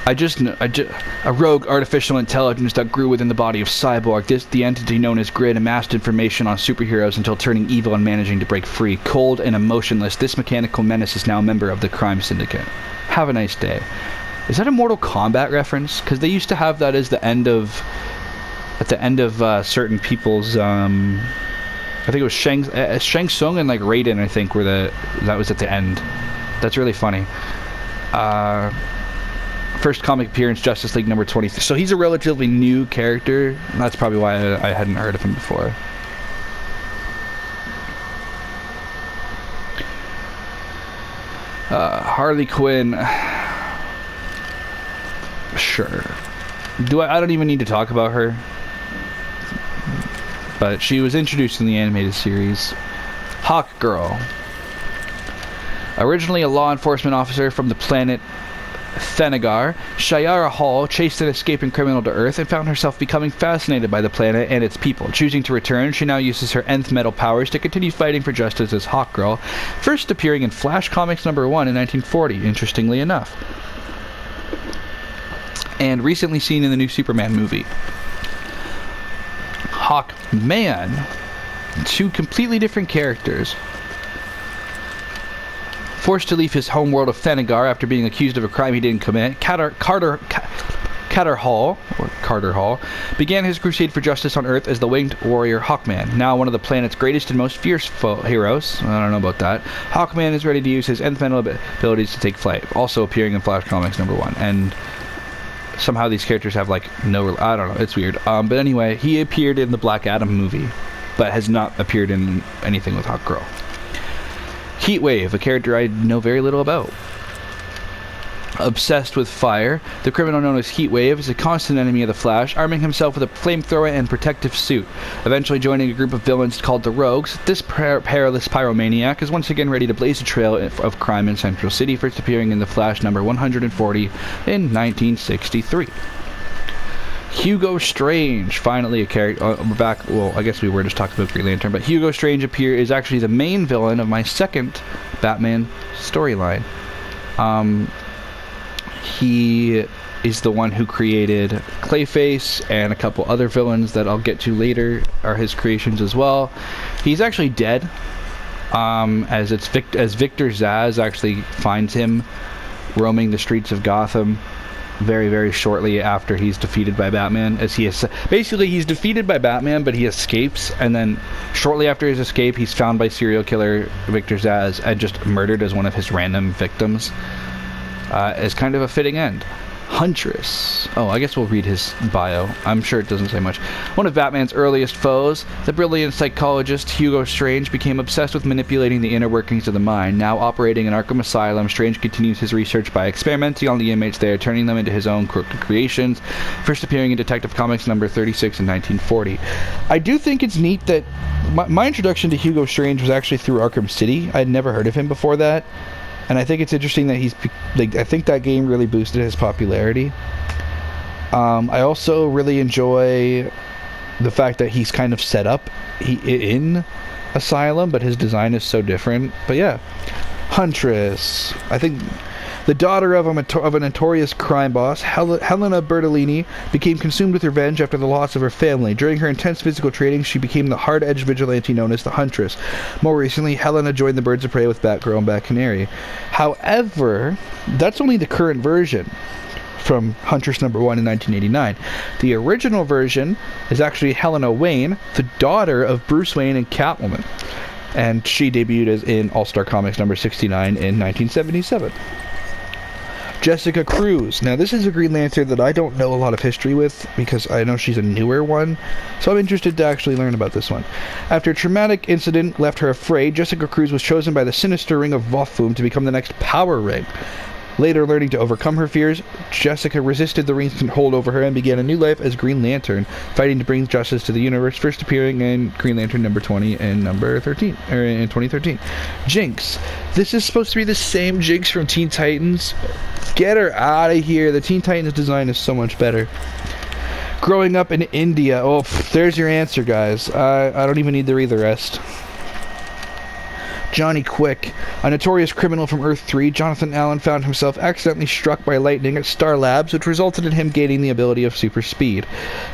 A rogue artificial intelligence that grew within the body of Cyborg. The entity known as Grid amassed information on superheroes until turning evil and managing to break free. Cold and emotionless, this mechanical menace is now a member of the crime syndicate. Have a nice day. Is that a Mortal Kombat reference? Because they used to have that as at the end of certain people's. I think it was Shang Tsung and like Raiden. I think that was at the end. That's really funny. First comic appearance, Justice League number 23. So he's a relatively new character. And that's probably why I hadn't heard of him before. Harley Quinn. Sure. I don't even need to talk about her. But she was introduced in the animated series. Hawk Girl. Originally a law enforcement officer from the planet Thanagar, Shiera Hall chased an escaping criminal to Earth and found herself becoming fascinated by the planet and its people. Choosing to return, she now uses her nth metal powers to continue fighting for justice as Hawkgirl, first appearing in Flash Comics number 1 in 1940, interestingly enough. And recently seen in the new Superman movie. Hawkman, two completely different characters. Forced to leave his home world of Thanagar after being accused of a crime he didn't commit, Carter Hall began his crusade for justice on Earth as the winged warrior Hawkman. Now one of the planet's greatest and most fierce heroes. I don't know about that. Hawkman is ready to use his nth mental abilities to take flight, also appearing in Flash Comics number 1. And somehow these characters have like no... I don't know, it's weird. But anyway, he appeared in the Black Adam movie, but has not appeared in anything with Hawkgirl. Heatwave, a character I know very little about. Obsessed with fire, the criminal known as Heatwave is a constant enemy of the Flash, arming himself with a flamethrower and protective suit. Eventually joining a group of villains called the Rogues, this perilous pyromaniac is once again ready to blaze a trail of crime in Central City, first appearing in the Flash number 140 in 1963. Hugo Strange, finally a character. We're back. Well, I guess we were just talking about Green Lantern, but Hugo Strange is actually the main villain of my second Batman storyline. He is the one who created Clayface, and a couple other villains that I'll get to later are his creations as well. He's actually dead, as Victor Zsasz actually finds him roaming the streets of Gotham very, very shortly after he's defeated by Batman. He's defeated by Batman, but he escapes, and then shortly after his escape, he's found by serial killer Victor Zsasz and just murdered as one of his random victims. As kind of a fitting end. Huntress. Oh, I guess we'll read his bio. I'm sure it doesn't say much. One of Batman's earliest foes, the brilliant psychologist Hugo Strange became obsessed with manipulating the inner workings of the mind. Now operating in Arkham Asylum, Strange continues his research by experimenting on the inmates there, turning them into his own crooked creations, first appearing in Detective Comics number 36 in 1940. I do think it's neat that my introduction to Hugo Strange was actually through Arkham City. I'd never heard of him before that. And I think it's interesting that I think that game really boosted his popularity. I also really enjoy the fact that he's kind of set up in Asylum, but his design is so different. But yeah, Huntress. I think the daughter of a notorious crime boss, Helena Bertolini, became consumed with revenge after the loss of her family. During her intense physical training, she became the hard-edged vigilante known as the Huntress. More recently, Helena joined the Birds of Prey with Batgirl and Bat Canary. However, that's only the current version from Huntress number 1 in 1989. The original version is actually Helena Wayne, the daughter of Bruce Wayne and Catwoman. And she debuted in All-Star Comics number 69 in 1977. Jessica Cruz. Now, this is a Green Lantern that I don't know a lot of history with, because I know she's a newer one, so I'm interested to actually learn about this one. After a traumatic incident left her afraid, Jessica Cruz was chosen by the sinister Ring of Vothum to become the next Power Ring. Later learning to overcome her fears, Jessica resisted the ring's hold over her and began a new life as Green Lantern, fighting to bring justice to the universe, first appearing in Green Lantern number 20 and number 13, or in 2013. Jinx. This is supposed to be the same Jinx from Teen Titans. Get her out of here. The Teen Titans design is so much better. Growing up in India. There's your answer, guys. I don't even need to read the rest. Johnny Quick. A notorious criminal from Earth-3, Jonathan Allen found himself accidentally struck by lightning at Star Labs, which resulted in him gaining the ability of super speed.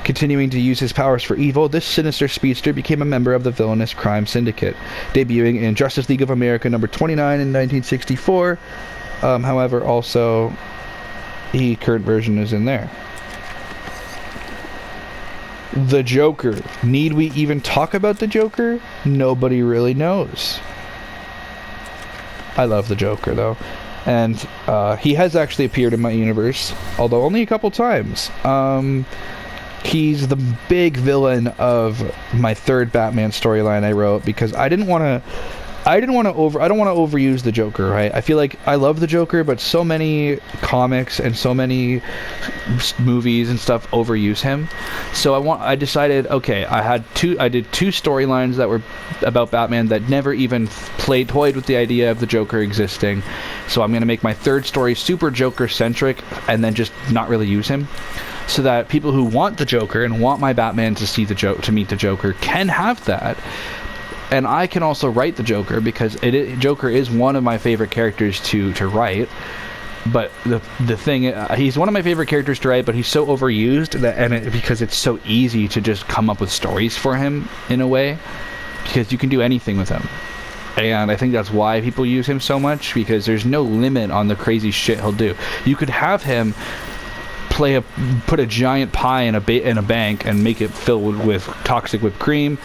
Continuing to use his powers for evil, this sinister speedster became a member of the villainous crime syndicate, debuting in Justice League of America number 29 in 1964. However, also, the current version is in there. The Joker. Need we even talk about the Joker? Nobody really knows. I love the Joker, though. And he has actually appeared in my universe, although only a couple times. He's the big villain of my third Batman storyline I wrote, because I don't want to overuse the Joker, right? I feel like I love the Joker, but so many comics and so many movies and stuff overuse him. So I decided, okay, I did two storylines that were about Batman that never even toyed with the idea of the Joker existing. So I'm going to make my third story super Joker-centric and then just not really use him, so that people who want the Joker and want my Batman to meet the Joker can have that. And I can also write the Joker, because Joker is one of my favorite characters to write. But the thing, he's one of my favorite characters to write, but he's so overused because it's so easy to just come up with stories for him in a way, because you can do anything with him. And I think that's why people use him so much, because there's no limit on the crazy shit he'll do. You could have him put a giant pie in a bank and make it filled with toxic whipped cream.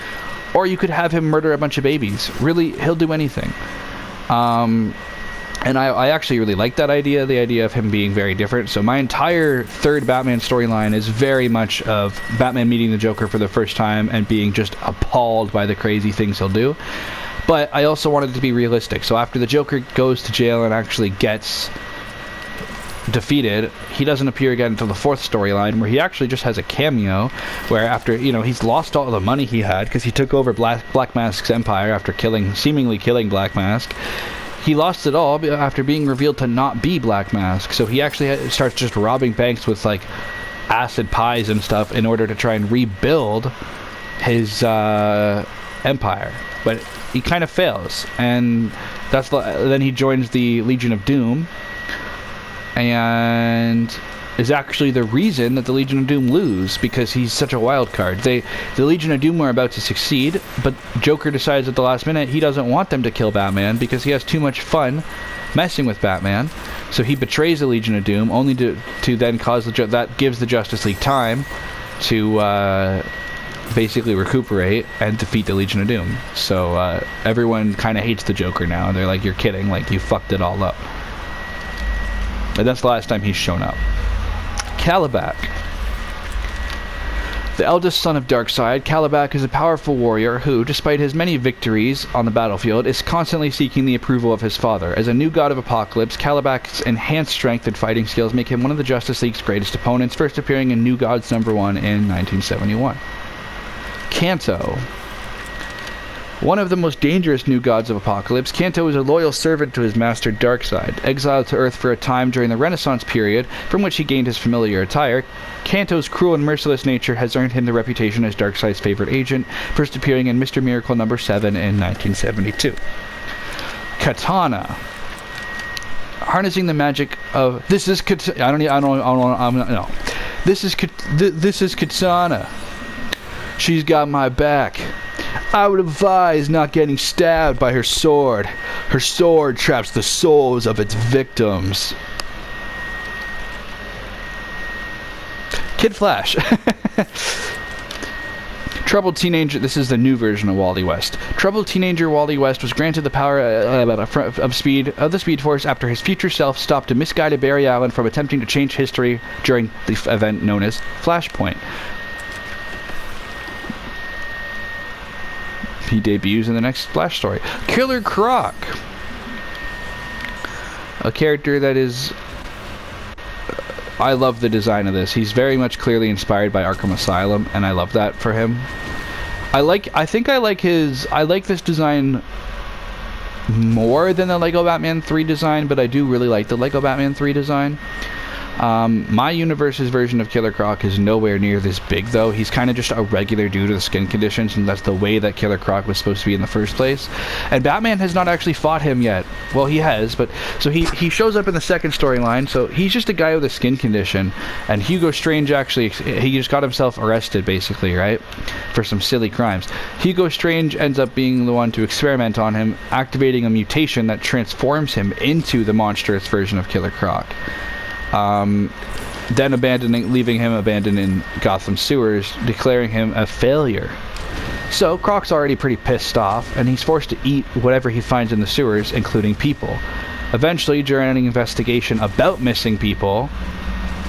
Or you could have him murder a bunch of babies. Really, he'll do anything. And I actually really like that idea, the idea of him being very different. So my entire third Batman storyline is very much of Batman meeting the Joker for the first time and being just appalled by the crazy things he'll do. But I also wanted it to be realistic. So after the Joker goes to jail and actually gets defeated, he doesn't appear again until the fourth storyline, where he actually just has a cameo, where after, he's lost all the money he had because he took over Black Mask's empire after seemingly killing Black Mask. He lost it all after being revealed to not be Black Mask, so he actually starts just robbing banks with like acid pies and stuff in order to try and rebuild his empire. But he kind of fails, and then he joins the Legion of Doom, and is actually the reason that the Legion of Doom lose, because he's such a wild card. The Legion of Doom are about to succeed, but Joker decides at the last minute he doesn't want them to kill Batman because he has too much fun messing with Batman. So he betrays the Legion of Doom, only to then cause that gives the Justice League time to basically recuperate and defeat the Legion of Doom. So everyone kind of hates the Joker now. They're like, you're kidding, like you fucked it all up. And that's the last time he's shown up. Kalibak. The eldest son of Darkseid, Kalibak is a powerful warrior who, despite his many victories on the battlefield, is constantly seeking the approval of his father. As a new god of Apocalypse, Kalibak's enhanced strength and fighting skills make him one of the Justice League's greatest opponents, first appearing in New Gods #1 in 1971. Kanto. One of the most dangerous new gods of Apocalypse, Kanto is a loyal servant to his master Darkseid. Exiled to Earth for a time during the Renaissance period, from which he gained his familiar attire, Kanto's cruel and merciless nature has earned him the reputation as Darkseid's favorite agent, first appearing in Mr. Miracle #7 in 1972. Katana. Harnessing the magic of this is Katana. She's got my back. I would advise not getting stabbed by her sword. Her sword traps the souls of its victims. Kid Flash. Troubled teenager. This is the new version of Wally West. Troubled teenager Wally West was granted the power of the Speed Force after his future self stopped a misguided Barry Allen from attempting to change history during the event known as Flashpoint. He debuts in the next Flash story. Killer Croc. A character that is... I love the design of this. He's very much clearly inspired by Arkham Asylum, and I love that for him. I like this design more than the Lego Batman 3 design, but I do really like the Lego Batman 3 design. My universe's version of Killer Croc is nowhere near this big, though. He's kind of just a regular dude with skin conditions, and that's the way that Killer Croc was supposed to be in the first place. And Batman has not actually fought him yet. Well, he has, but so he shows up in the second storyline. So he's just a guy with a skin condition, and Hugo Strange actually, he just got himself arrested, basically, right, for some silly crimes. Hugo Strange ends up being the one to experiment on him, activating a mutation that transforms him into the monstrous version of Killer Croc. Then leaving him abandoned in Gotham sewers, declaring him a failure. So Croc's already pretty pissed off, and he's forced to eat whatever he finds in the sewers, including people. Eventually, during an investigation about missing people,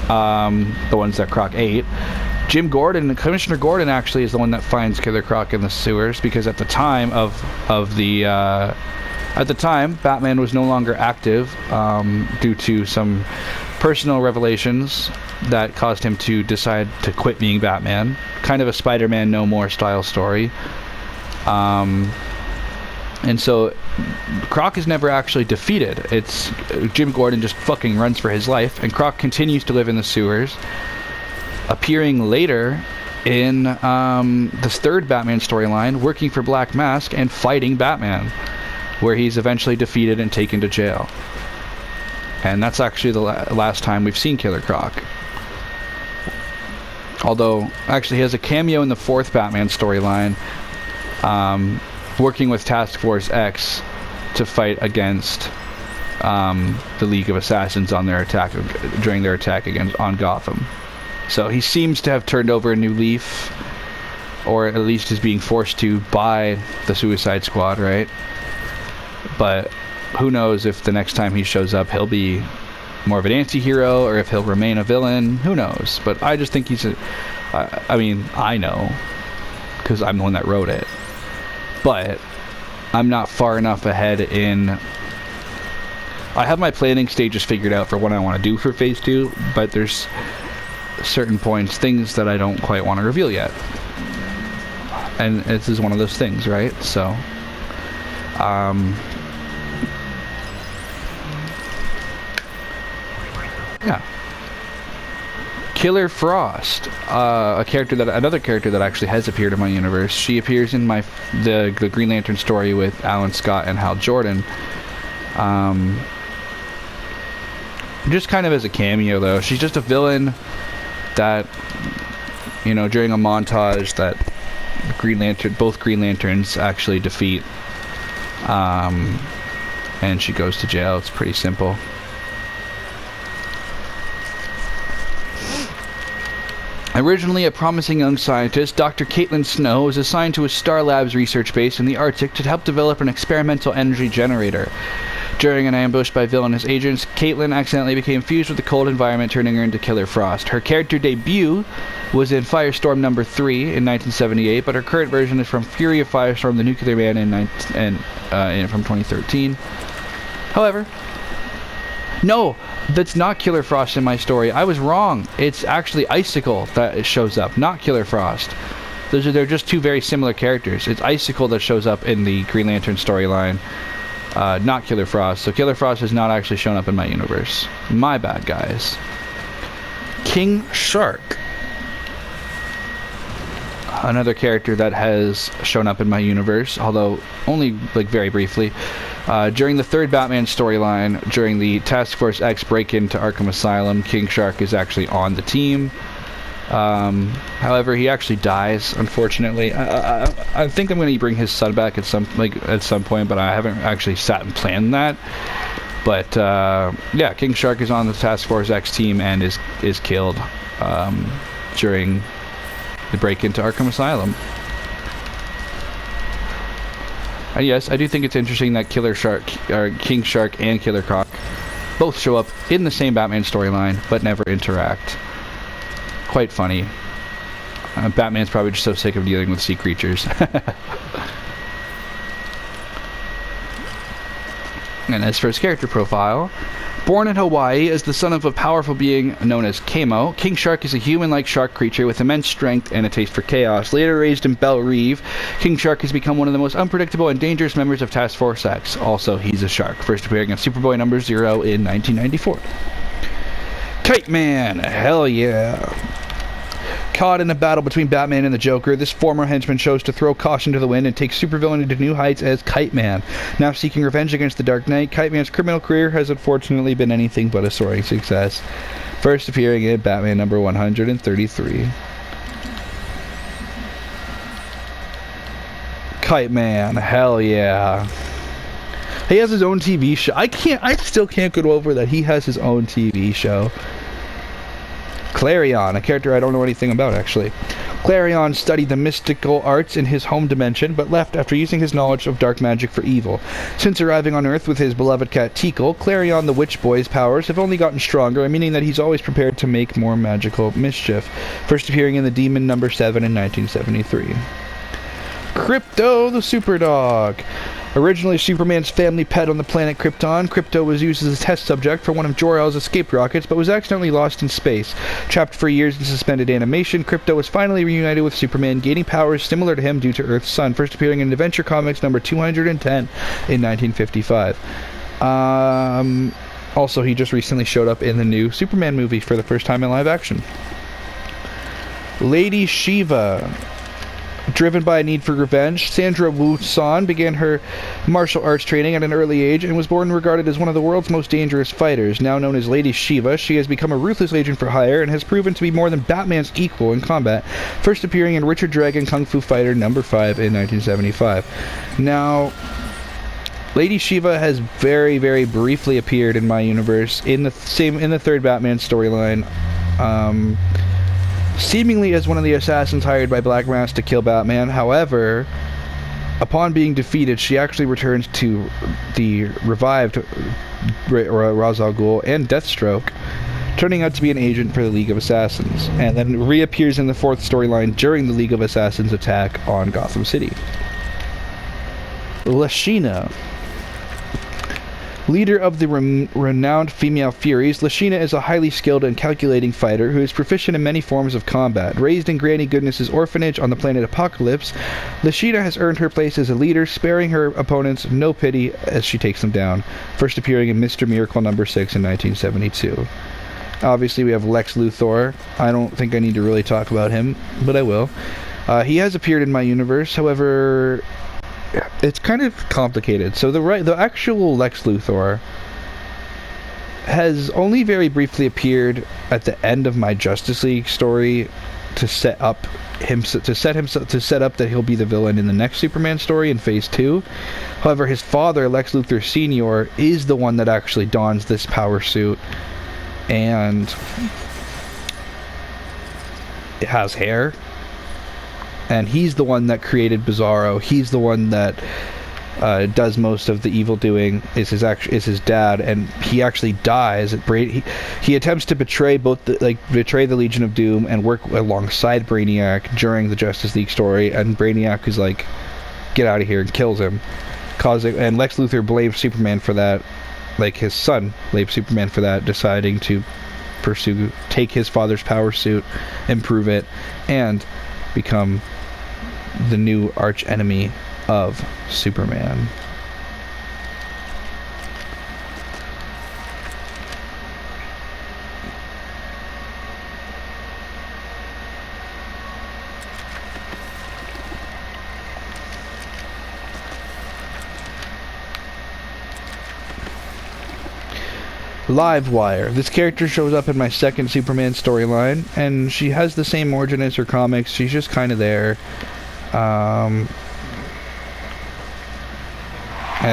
the ones that Croc ate, Commissioner Gordon actually is the one that finds Killer Croc in the sewers, because at the time Batman was no longer active due to some personal revelations that caused him to decide to quit being Batman. Kind of a Spider-Man No More style story. And so Croc is never actually defeated. It's Jim Gordon just fucking runs for his life, and Croc continues to live in the sewers, appearing later in this third Batman storyline, working for Black Mask and fighting Batman, where he's eventually defeated and taken to jail. And that's actually the last time we've seen Killer Croc. Although, actually, he has a cameo in the fourth Batman storyline, working with Task Force X to fight against the League of Assassins on their attack during their attack on Gotham. So he seems to have turned over a new leaf, or at least is being forced to by the Suicide Squad, right? But who knows if the next time he shows up he'll be more of an anti-hero, or if he'll remain a villain. Who knows? But I just think he's I know, because I'm the one that wrote it. But I'm not far enough ahead in... I have my planning stages figured out for what I want to do for Phase 2, but there's certain points, things that I don't quite want to reveal yet. And this is one of those things, right? So... yeah. Killer Frost, another character that actually has appeared in my universe. She appears in the Green Lantern story with Alan Scott and Hal Jordan. Just kind of as a cameo, though. She's just a villain that, during a montage that both Green Lanterns actually defeat. And she goes to jail. It's pretty simple. Originally a promising young scientist, Dr. Caitlin Snow was assigned to a Star Labs research base in the Arctic to help develop an experimental energy generator. During an ambush by villainous agents, Caitlin accidentally became fused with the cold environment, turning her into Killer Frost. Her character debut was in Firestorm number 3 in 1978, but her current version is from Fury of Firestorm, the Nuclear Man from 2013. However, no, that's not Killer Frost in my story. I was wrong. It's actually Icicle that shows up, not Killer Frost. They're just two very similar characters. It's Icicle that shows up in the Green Lantern storyline, not Killer Frost. So Killer Frost has not actually shown up in my universe. My bad, guys. King Shark. Another character that has shown up in my universe, although only very briefly. During the third Batman storyline, during the Task Force X break-in to Arkham Asylum, King Shark is actually on the team. However, he actually dies, unfortunately. I think I'm going to bring his son back at some point, but I haven't actually sat and planned that. But yeah, King Shark is on the Task Force X team and is killed during the break into Arkham Asylum. And yes, I do think it's interesting that King Shark and Killer Croc both show up in the same Batman storyline, but never interact. Quite funny. Batman's probably just so sick of dealing with sea creatures. And as for his character profile, born in Hawaii as the son of a powerful being known as Kamo, King Shark is a human-like shark creature with immense strength and a taste for chaos. Later raised in Belle Reve, King Shark has become one of the most unpredictable and dangerous members of Task Force X. Also, he's a shark, first appearing in Superboy number 0 in 1994. Kite Man, hell yeah. Caught in a battle between Batman and the Joker, this former henchman chose to throw caution to the wind and take supervillain into new heights as Kite Man. Now seeking revenge against the Dark Knight, Kite Man's criminal career has unfortunately been anything but a soaring success. First appearing in Batman number 133. Kite Man, hell yeah. He has his own TV show. I still can't get over that he has his own TV show. Clarion, a character I don't know anything about, actually. Clarion studied the mystical arts in his home dimension, but left after using his knowledge of dark magic for evil. Since arriving on Earth with his beloved cat Tikal, Clarion the Witch Boy's powers have only gotten stronger, meaning that he's always prepared to make more magical mischief. First appearing in the Demon number 7 in 1973. Krypto the Superdog. Originally Superman's family pet on the planet Krypton, Krypto was used as a test subject for one of Jor-El's escape rockets, but was accidentally lost in space. Trapped for years in suspended animation, Krypto was finally reunited with Superman, gaining powers similar to him due to Earth's sun, first appearing in Adventure Comics number 210 in 1955. Also, he just recently showed up in the new Superman movie for the first time in live action. Lady Shiva. Driven by a need for revenge, Sandra Wu-San began her martial arts training at an early age and was born and regarded as one of the world's most dangerous fighters. Now known as Lady Shiva, she has become a ruthless agent for hire and has proven to be more than Batman's equal in combat, first appearing in Richard Dragon Kung Fu Fighter number 5 in 1975. Now, Lady Shiva has very, very briefly appeared in my universe in the third Batman storyline. Seemingly as one of the assassins hired by Black Mask to kill Batman. However, upon being defeated, she actually returns to the revived Ra's al Ghul and Deathstroke, turning out to be an agent for the League of Assassins, and then reappears in the fourth storyline during the League of Assassins attack on Gotham City. Lashina. Leader of the renowned female Furies, Lashina is a highly skilled and calculating fighter who is proficient in many forms of combat. Raised in Granny Goodness's orphanage on the planet Apocalypse, Lashina has earned her place as a leader, sparing her opponents no pity as she takes them down, first appearing in Mr. Miracle number 6 in 1972. Obviously, we have Lex Luthor. I don't think I need to really talk about him, but I will. He has appeared in my universe, however, it's kind of complicated. So the actual Lex Luthor has only very briefly appeared at the end of my Justice League story to set up that he'll be the villain in the next Superman story in Phase 2. However, his father, Lex Luthor Sr., is the one that actually dons this power suit, and it has hair. And he's the one that created Bizarro. He's the one that does most of the evil doing. Is his dad, and he actually dies. He attempts to betray betray the Legion of Doom and work alongside Brainiac during the Justice League story. And Brainiac is like, "Get out of here!" and kills him. And Lex Luthor blames Superman for that. Like his son blames Superman for that, deciding to take his father's power suit, improve it, and become the new arch enemy of Superman. Livewire. This character shows up in my second Superman storyline, and she has the same origin as her comics. She's just kind of there. I'm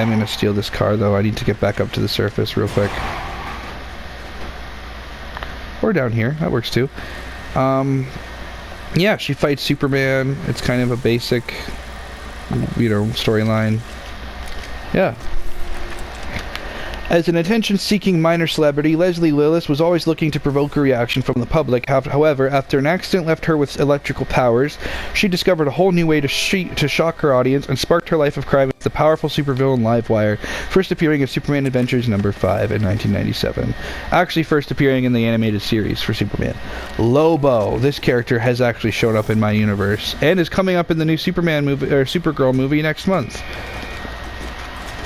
going to steal this car, though. I need to get back up to the surface real quick. Or down here. That works, too. Yeah, she fights Superman. It's kind of a basic, storyline. Yeah. As an attention-seeking minor celebrity, Leslie Lillis was always looking to provoke a reaction from the public. However, after an accident left her with electrical powers, she discovered a whole new way to shock her audience and sparked her life of crime with the powerful supervillain Livewire, first appearing in Superman Adventures number 5 in 1997. Actually first appearing in the animated series for Superman. Lobo. This character has actually shown up in my universe and is coming up in the new Superman movie or Supergirl movie next month.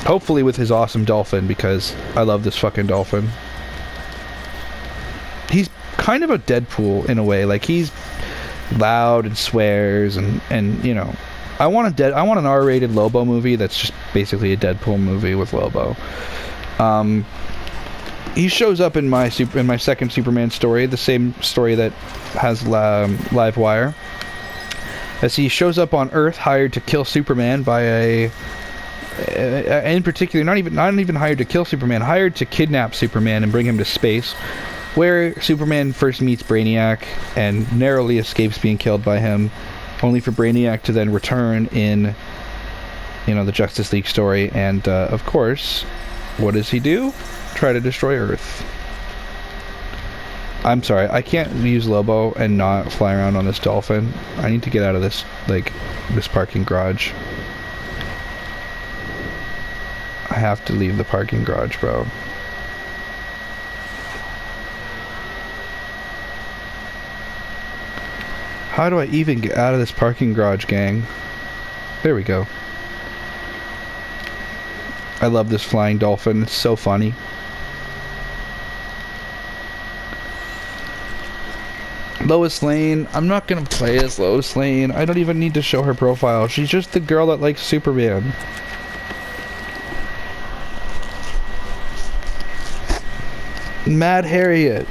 Hopefully with his awesome dolphin, because I love this fucking dolphin. he's kind of a Deadpool in a way. Like, he's loud and swears and you know, I want an R-rated Lobo movie that's just basically a Deadpool movie with Lobo. He shows up in my second Superman story, the same story that has Livewire, as he shows up on Earth hired to kill Superman by in particular, not even hired to kill Superman, hired to kidnap Superman and bring him to space, where Superman first meets Brainiac and narrowly escapes being killed by him, only for Brainiac to then return in, you know, the Justice League story, and of course, what does he do? Try to destroy Earth. I'm sorry, I can't use Lobo and not fly around on this dolphin. I need to get out of this, like, this parking garage. I have to leave the parking garage, bro. How do I even get out of this parking garage, gang? There we go. I love this flying dolphin. It's so funny. Lois Lane. I'm not gonna play as Lois Lane. I don't even need to show her profile. She's just the girl that likes Superman. Mad Harriet.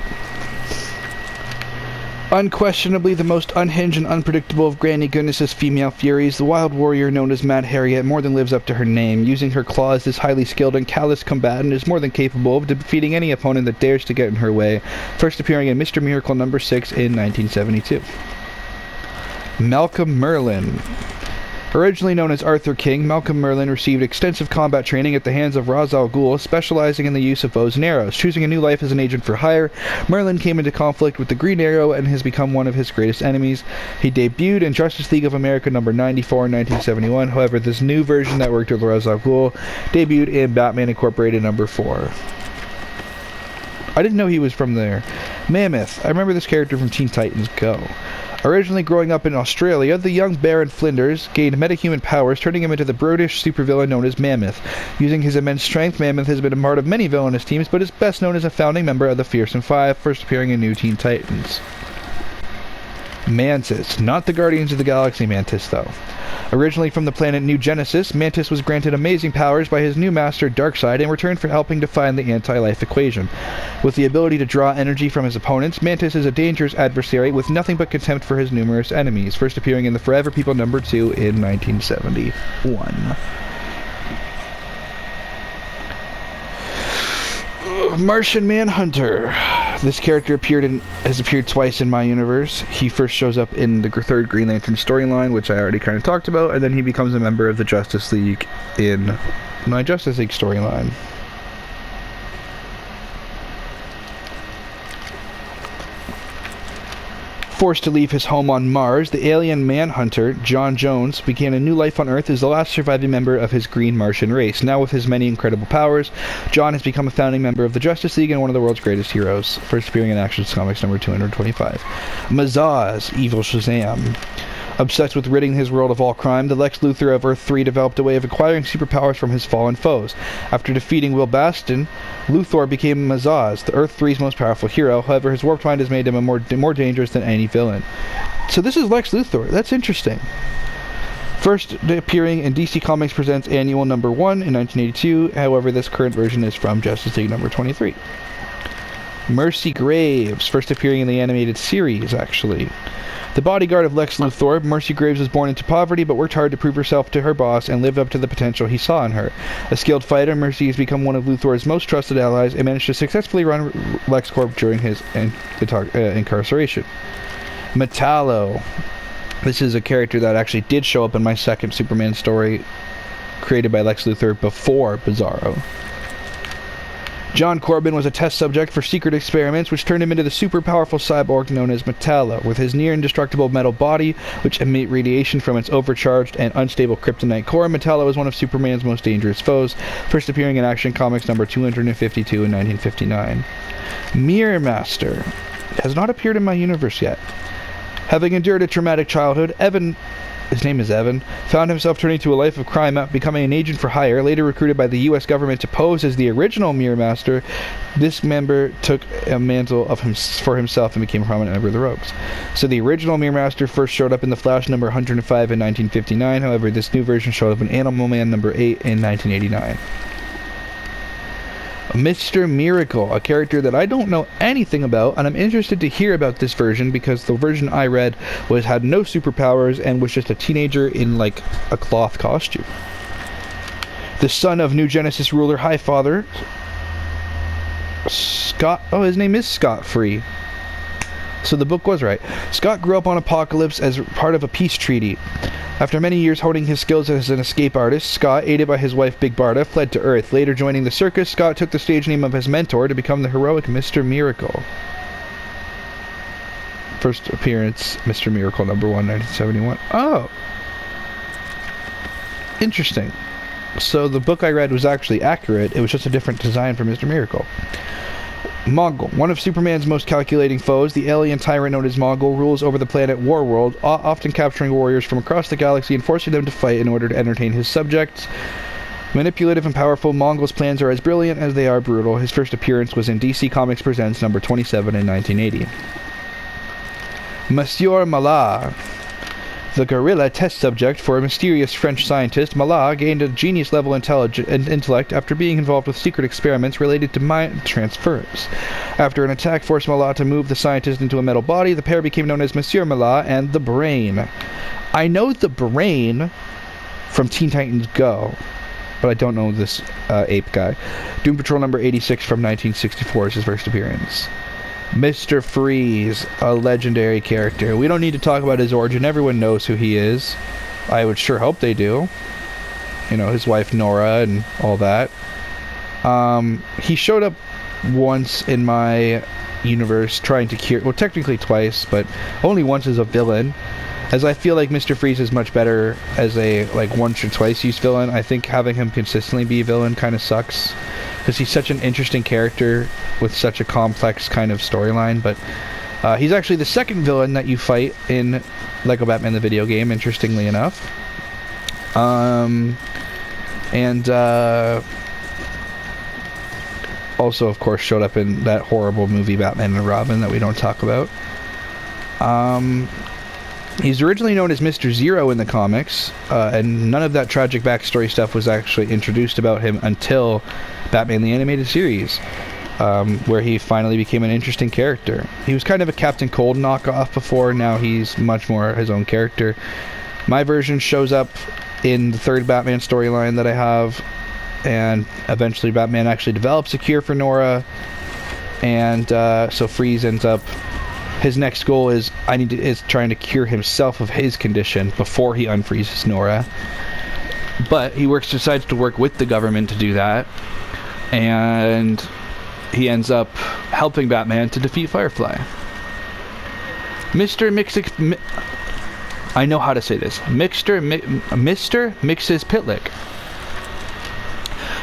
Unquestionably the most unhinged and unpredictable of Granny Goodness's female furies, the wild warrior known as Mad Harriet more than lives up to her name. Using her claws, this highly skilled and callous combatant is more than capable of defeating any opponent that dares to get in her way, first appearing in Mr. Miracle number 6 in 1972. Malcolm Merlyn. Originally known as Arthur King, Malcolm Merlyn received extensive combat training at the hands of Ra's al Ghul, specializing in the use of bows and arrows. Choosing a new life as an agent for hire, Merlyn came into conflict with the Green Arrow and has become one of his greatest enemies. He debuted in Justice League of America number 94 in 1971. However, this new version that worked with Ra's al Ghul debuted in Batman Incorporated number 4. I didn't know he was from there. Mammoth. I remember this character from Teen Titans Go. Originally growing up in Australia, the young Baron Flinders gained metahuman powers, turning him into the brutish supervillain known as Mammoth. Using his immense strength, Mammoth has been a part of many villainous teams, but is best known as a founding member of the Fearsome Five, first appearing in New Teen Titans. Mantis. Not the Guardians of the Galaxy Mantis, though. Originally from the planet New Genesis, Mantis was granted amazing powers by his new master, Darkseid, in return for helping to find the anti-life equation. With the ability to draw energy from his opponents, Mantis is a dangerous adversary with nothing but contempt for his numerous enemies, first appearing in the Forever People number 2 in 1971. Martian Manhunter. This character has appeared twice in my universe. He first shows up in the third Green Lantern storyline, which I already kind of talked about, and then he becomes a member of the Justice League in my Justice League storyline. Forced to leave his home on Mars, the alien Manhunter, John Jones, began a new life on Earth as the last surviving member of his green Martian race. Now with his many incredible powers, John has become a founding member of the Justice League and one of the world's greatest heroes, first appearing in Action Comics number 225. Mazaz, Evil Shazam. Obsessed with ridding his world of all crime, the Lex Luthor of Earth 3 developed a way of acquiring superpowers from his fallen foes. After defeating Will Baston, Luthor became Mazaz, the Earth 3's most powerful hero. However, his warped mind has made him more dangerous than any villain. So this is Lex Luthor. That's interesting. First appearing in DC Comics Presents Annual number 1 in 1982. However, this current version is from Justice League number 23. Mercy Graves, first appearing in the animated series, actually. The bodyguard of Lex Luthor, Mercy Graves was born into poverty but worked hard to prove herself to her boss and lived up to the potential he saw in her. A skilled fighter, Mercy has become one of Luthor's most trusted allies and managed to successfully run LexCorp during his incarceration. Metallo. This is a character that actually did show up in my second Superman story created by Lex Luthor before Bizarro. John Corbin was a test subject for secret experiments which turned him into the super-powerful cyborg known as Metallo. With his near-indestructible metal body, which emit radiation from its overcharged and unstable kryptonite core, Metallo is one of Superman's most dangerous foes, first appearing in Action Comics number 252 in 1959. Mirror Master has not appeared in my universe yet. Having endured a traumatic childhood, Evan his name is Evan, found himself turning to a life of crime, becoming an agent for hire. Later recruited by the U.S. government to pose as the original Mirror Master, this member took a mantle for himself and became a prominent member of the Rogues. So the original Mirror Master first showed up in The Flash number 105 in 1959. However, this new version showed up in Animal Man number 8 in 1989. Mr. Miracle, a character that I don't know anything about, and I'm interested to hear about this version because the version I read had no superpowers and was just a teenager in like a cloth costume. The son of New Genesis ruler Highfather Scott. Oh, his name is Scott Free. So the book was right. Scott grew up on Apokolips as part of a peace treaty. After many years honing his skills as an escape artist, Scott, aided by his wife Big Barda, fled to Earth. Later joining the circus, Scott took the stage name of his mentor to become the heroic Mr. Miracle. First appearance, Mr. Miracle number 1, 1971. Oh! Interesting. So the book I read was actually accurate. It was just a different design for Mr. Miracle. Mongul, one of Superman's most calculating foes, the alien tyrant known as Mongul, rules over the planet Warworld, often capturing warriors from across the galaxy and forcing them to fight in order to entertain his subjects. Manipulative and powerful, Mongul's plans are as brilliant as they are brutal. His first appearance was in DC Comics Presents number 27 in 1980. Monsieur Mallah. The gorilla test subject for a mysterious French scientist, Mallah gained a genius-level intellect after being involved with secret experiments related to mind transference. After an attack forced Mallah to move the scientist into a metal body, the pair became known as Monsieur Mallah and the Brain. I know the Brain from Teen Titans Go, but I don't know this ape guy. Doom Patrol number 86 from 1964 is his first appearance. Mr. Freeze, a legendary character. We don't need to talk about his origin. Everyone knows who he is. I would sure hope they do. You know, his wife Nora and all that. He showed up once in my universe trying to cure... Well, technically twice, but only once as a villain. As I feel like Mr. Freeze is much better as a, like, once or twice used villain. I think having him consistently be a villain kind of sucks. Because he's such an interesting character with such a complex kind of storyline. But he's actually the second villain that you fight in Lego Batman the video game, interestingly enough. Also, of course, showed up in that horrible movie Batman and Robin that we don't talk about. He's originally known as Mr. Zero in the comics, and none of that tragic backstory stuff was actually introduced about him until Batman the Animated Series, where he finally became an interesting character. He was kind of a Captain Cold knockoff before, now he's much more his own character. My version shows up in the third Batman storyline that I have, and eventually Batman actually develops a cure for Nora, and so Freeze ends up... His next goal is trying to cure himself of his condition before he unfreezes Nora. But he decides to work with the government to do that, and he ends up helping Batman to defeat Firefly. I know how to say this. Mr. Mxyzptlk.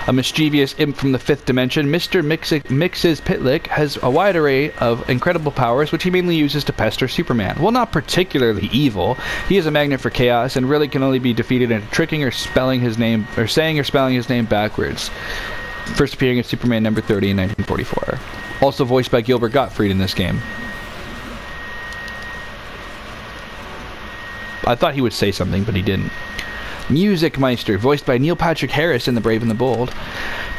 A mischievous imp from the fifth dimension, Mr. Mxyzptlk has a wide array of incredible powers, which he mainly uses to pester Superman. While not particularly evil, he is a magnet for chaos and really can only be defeated into tricking or spelling his name, or saying or spelling his name backwards. First appearing in Superman number 30 in 1944. Also voiced by Gilbert Gottfried in this game. I thought he would say something, but he didn't. Music Meister, voiced by Neil Patrick Harris in The Brave and the Bold.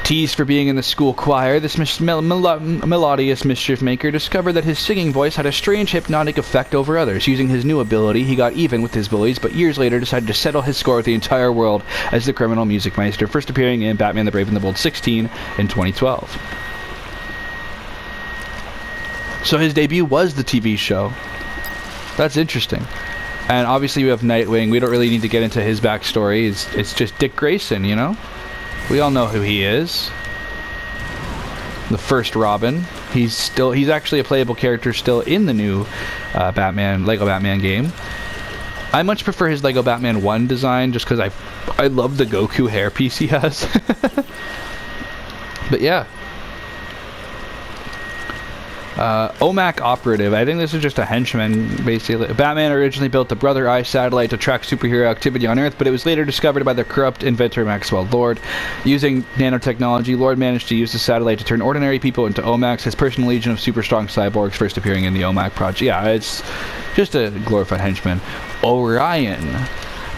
Teased for being in the school choir, this melodious mischief maker discovered that his singing voice had a strange hypnotic effect over others. Using his new ability, he got even with his bullies, but years later decided to settle his score with the entire world as the criminal Music Meister, first appearing in Batman the Brave and the Bold 16 in 2012. So his debut was the TV show. That's interesting. And obviously we have Nightwing. We don't really need to get into his backstory. It's just Dick Grayson, you know? We all know who he is. The first Robin. He's actually a playable character still in the new Lego Batman game. I much prefer his Lego Batman 1 design just because I love the Goku hairpiece he has. But yeah. OMAC operative. I think this is just a henchman, basically. Batman originally built the Brother Eye satellite to track superhero activity on Earth, but it was later discovered by the corrupt inventor Maxwell Lord. Using nanotechnology, Lord managed to use the satellite to turn ordinary people into OMACs, his personal legion of super strong cyborgs, first appearing in the OMAC project. Yeah, it's just a glorified henchman. Orion.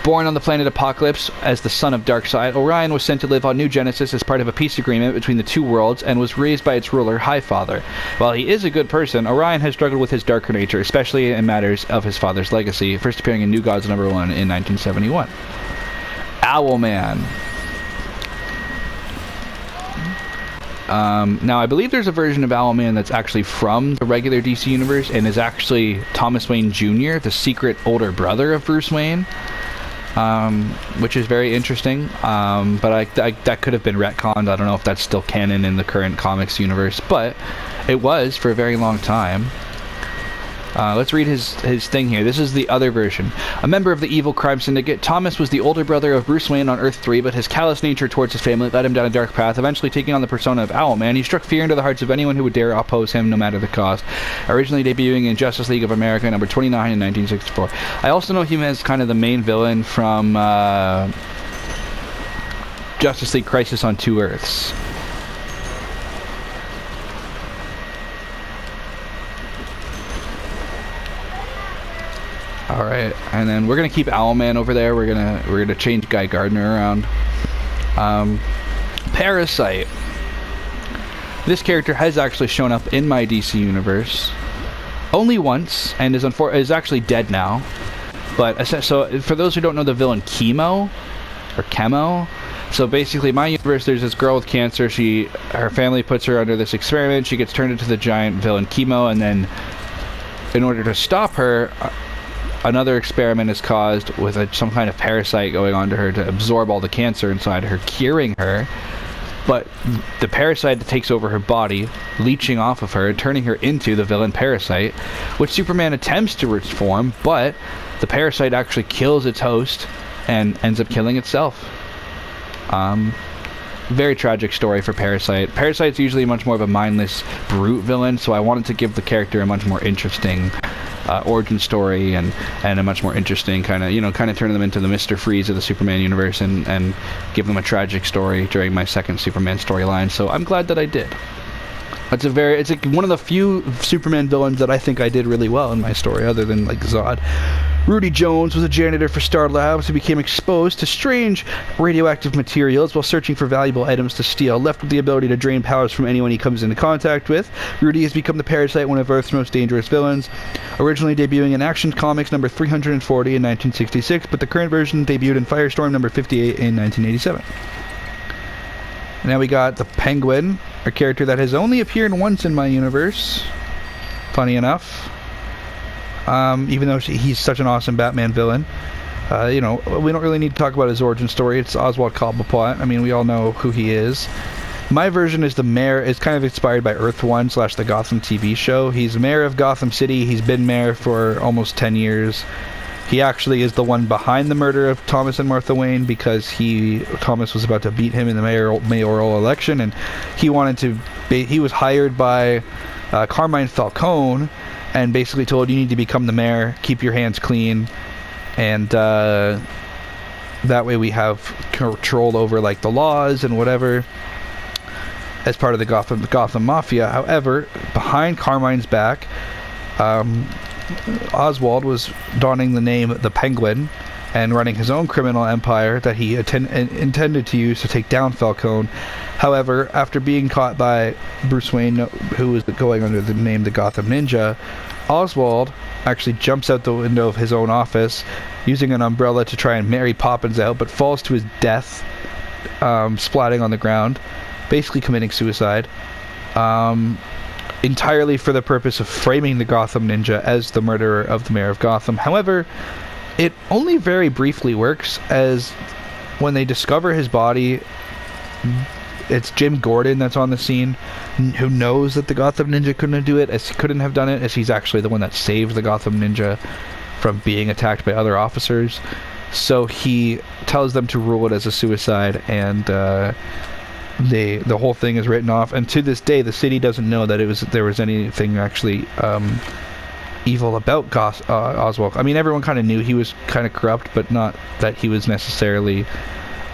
Born on the planet Apokolips as the son of Darkseid, Orion was sent to live on New Genesis as part of a peace agreement between the two worlds and was raised by its ruler, Highfather. While he is a good person, Orion has struggled with his darker nature, especially in matters of his father's legacy, first appearing in New Gods #1 in 1971. Owlman. Now, I believe there's a version of Owlman that's actually from the regular DC universe and is actually Thomas Wayne Jr., the secret older brother of Bruce Wayne. Which is very interesting, but that could have been retconned. I don't know if that's still canon in the current comics universe, but it was for a very long time. Let's read his thing here. This is the other version. A member of the evil crime syndicate, Thomas was the older brother of Bruce Wayne on Earth 3, but his callous nature towards his family led him down a dark path, eventually taking on the persona of Owlman. He struck fear into the hearts of anyone who would dare oppose him, no matter the cost. Originally debuting in Justice League of America #29 in 1964. I also know him as kind of the main villain from Justice League Crisis on Two Earths. All right, and then we're gonna keep Owlman over there. We're gonna change Guy Gardner around. Parasite. This character has actually shown up in my DC universe only once, and is actually dead now. But so for those who don't know the villain Chemo or Chemo, so basically my universe, there's this girl with cancer. Her family puts her under this experiment. She gets turned into the giant villain Chemo, and then in order to stop her, another experiment is caused with some kind of parasite going onto her to absorb all the cancer inside her, curing her. But the parasite takes over her body, leeching off of her and turning her into the villain Parasite, which Superman attempts to reform, but the parasite actually kills its host and ends up killing itself. Very tragic story for Parasite. Parasite's usually much more of a mindless, brute villain, so I wanted to give the character a much more interesting origin story and a much more interesting kind of turn them into the Mr. Freeze of the Superman universe and give them a tragic story during my second Superman storyline. So I'm glad that I did. It's one of the few Superman villains that I think I did really well in my story, other than like Zod. Rudy Jones was a janitor for Star Labs who became exposed to strange radioactive materials while searching for valuable items to steal. Left with the ability to drain powers from anyone he comes into contact with, Rudy has become the Parasite, one of Earth's most dangerous villains. Originally debuting in Action Comics number 340 in 1966, but the current version debuted in Firestorm number 58 in 1987. Now we got the Penguin, a character that has only appeared once in my universe, funny enough. Even though he's such an awesome Batman villain. We don't really need to talk about his origin story. It's Oswald Cobblepot. I mean, we all know who he is. My version is the mayor. It's kind of inspired by Earth 1 / the Gotham TV show. He's mayor of Gotham City. He's been mayor for almost 10 years. He actually is the one behind the murder of Thomas and Martha Wayne because Thomas was about to beat him in the mayoral election, and he was hired by Carmine Falcone, and basically told, you need to become the mayor, keep your hands clean, and that way we have control over like the laws and whatever as part of the Gotham Mafia. However, behind Carmine's back, Oswald was donning the name the Penguin and running his own criminal empire that he intended to use to take down Falcone. However, after being caught by Bruce Wayne, who was going under the name the Gotham Ninja, Oswald actually jumps out the window of his own office using an umbrella to try and Mary Poppins out, but falls to his death, splatting on the ground, basically committing suicide, entirely for the purpose of framing the Gotham Ninja as the murderer of the mayor of Gotham. However, it only very briefly works, as when they discover his body, it's Jim Gordon that's on the scene, who knows that the Gotham Ninja couldn't have done it, as he's actually the one that saved the Gotham Ninja from being attacked by other officers. So he tells them to rule it as a suicide, and the whole thing is written off, and to this day the city doesn't know that there was anything actually evil about Oswald. I mean, everyone kind of knew he was kind of corrupt, but not that he was necessarily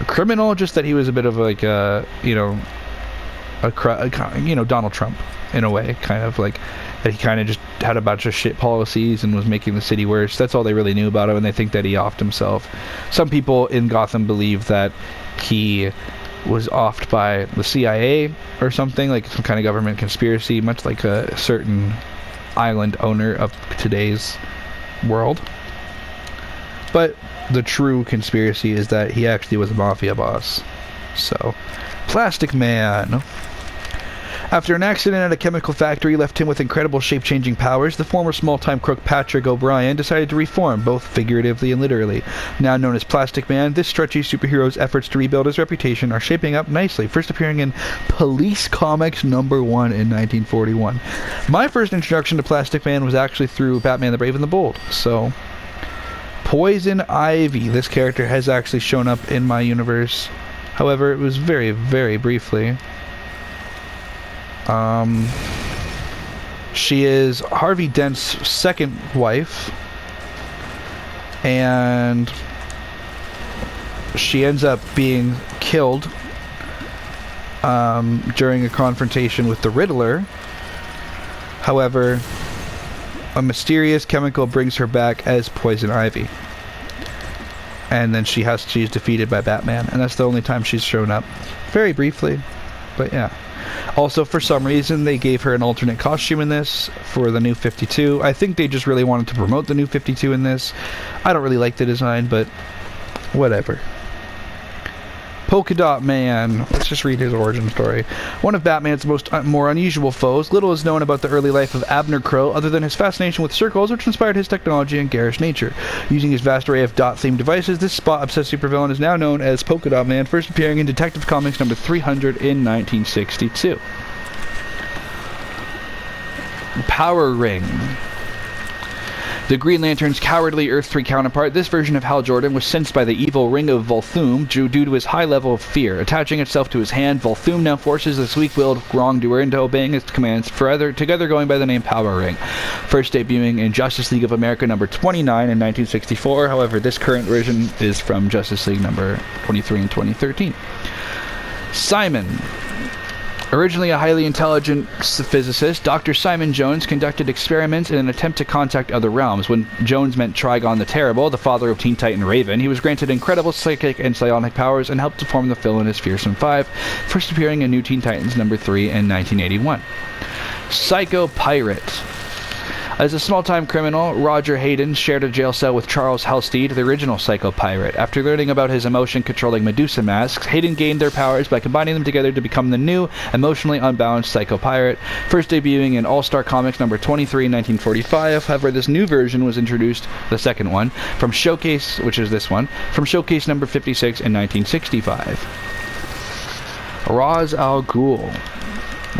a criminal, just that he was a bit of like Donald Trump in a way, kind of like that he kind of just had a bunch of shit policies and was making the city worse. That's all they really knew about him, and they think that he offed himself. Some people in Gotham believe that he was offed by the CIA or something, like some kind of government conspiracy, much like a certain island owner of today's world. But the true conspiracy is that he actually was a mafia boss. So, Plastic Man. After an accident at a chemical factory left him with incredible shape-changing powers, the former small-time crook Patrick O'Brien decided to reform, both figuratively and literally. Now known as Plastic Man, this stretchy superhero's efforts to rebuild his reputation are shaping up nicely, first appearing in Police Comics #1 in 1941. My first introduction to Plastic Man was actually through Batman the Brave and the Bold, so... Poison Ivy. This character has actually shown up in my universe. However, it was very, very briefly. She is Harvey Dent's second wife, and she ends up being killed during a confrontation with the Riddler. However, a mysterious chemical brings her back as Poison Ivy, and then she's defeated by Batman, and that's the only time she's shown up. Very briefly, but yeah. Also, for some reason, they gave her an alternate costume in this for the New 52. I think they just really wanted to promote the New 52 in this. I don't really like the design, but whatever. Polka Dot Man. Let's just read his origin story. One of Batman's more unusual foes, little is known about the early life of Abner Crow other than his fascination with circles, which inspired his technology and garish nature. Using his vast array of dot-themed devices, this spot-obsessed supervillain is now known as Polka Dot Man, first appearing in Detective Comics #300 in 1962. Power Ring. The Green Lantern's cowardly Earth-3 counterpart, this version of Hal Jordan was sensed by the evil Ring of Volthoom due to his high level of fear. Attaching itself to his hand, Volthoom now forces this weak-willed wrongdoer into obeying his commands, together going by the name Power Ring. First debuting in Justice League of America #29 in 1964, however, this current version is from Justice League #23 in 2013. Simon. Originally a highly intelligent physicist, Dr. Simon Jones conducted experiments in an attempt to contact other realms. When Jones met Trigon the Terrible, the father of Teen Titan Raven, he was granted incredible psychic and psionic powers and helped to form the villainous Fearsome Five, first appearing in New Teen Titans #3 in 1981. Psycho Pirate. As a small-time criminal, Roger Hayden shared a jail cell with Charles Halstead, the original Psycho Pirate. After learning about his emotion-controlling Medusa masks, Hayden gained their powers by combining them together to become the new, emotionally unbalanced Psycho Pirate, first debuting in All-Star Comics #23 in 1945. However, this new version was introduced, the second one, from Showcase, which is this one, from Showcase #56 in 1965. Ra's al Ghul.